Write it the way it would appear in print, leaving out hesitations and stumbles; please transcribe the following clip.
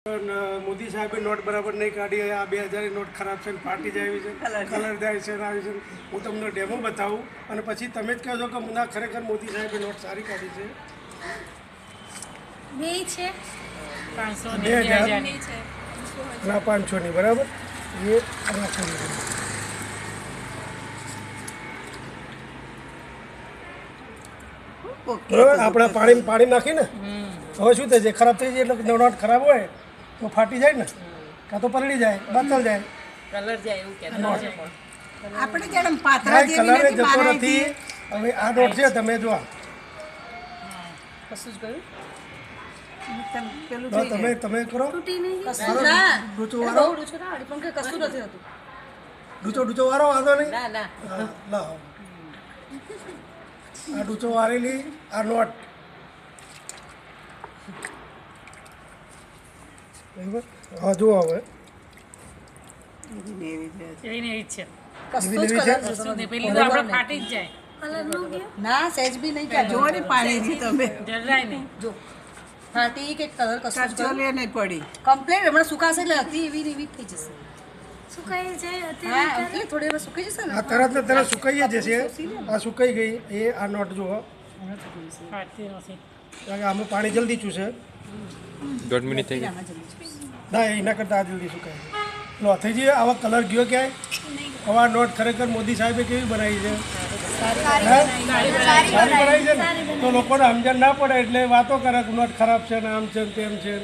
મોદી સાહેબે નોટ બરાબર નહીં કાઢી. આ 2000 નોટ ખરાબ છે, ફાટી જાય એવી છે, કલર જાય છે, આવી છે. હું તમને ડેમો બતાવું અને પછી તમે જ કહો છો કે ના ખરેખર મોદી સાહેબે નોટ સારી કાઢી છે. બે છે 500 2000 ના 500 ની બરાબર. એ આપણે પાણી નાખીને હવે શું થાય છે, ખરાબ થઈ જાય એટલે નોટ ખરાબ હોય તો ફાટી જાય ને, કાં તો પલળી જાય, બદલ જાય, કલર જાય એવું કહેતા છે. આપણે જેમ પાત્રા જેવી કલર નથી જતો બનાવી નથી. હવે આ નોટ છે, તમે જો કશું જ ગયું પેલું તો તમે કરો કશું ના ડૂચો વાળો, બહુ ડૂચો ના પણ કે કશું નથી હોતું. ડૂચો વાળો વાંધો નહીં. ના ના હા, લાવો આ ડૂચો વાળેલી આ નોટ બરાબર. હા જુઓ હવે એવી ને એવી જ છે. કશું જ એવી કલર છે? કશું નહીં, પેલી તો આપણે ફાટી જ જાય, ના સહેજ બી નહીં ક્યાં જોવા ને પાણી થી તમે જરાય નહીં. જો ફાટી કે કલર કશું જ ચોલે નહીં પડી. કમ્પ્લેટ હમણાં સુકાશે એટલે હતી એવી ને એવી જ થઈ જશે. સુકાઈ જાય હા અત્યારે એટલે થોડી વાર સુકાઈ જશે ને આ તરત ને તરત સુકાઈ જશે. આ સુકાઈ ગઈ. એ આ નોટ જુઓ, ફાટતી નથી. કારણ કે આમાં પાણી જલ્દી ચૂસે. 1.5 મિનિટ થઈ ગઈ. ના એના કરતાં આ જલ્દી સુકાય. લો થઈ જાય. આવા કલર ગયો ક્યાંય? હવે આ નોટ ખરેખર મોદી સાહેબે કેવી બનાવી છે? સારી બનાવી છે ને. તો લોકોને સમજણ ના પડે એટલે વાતો કરે કે નોટ ખરાબ છે ને આમ છે ને તેમ છે.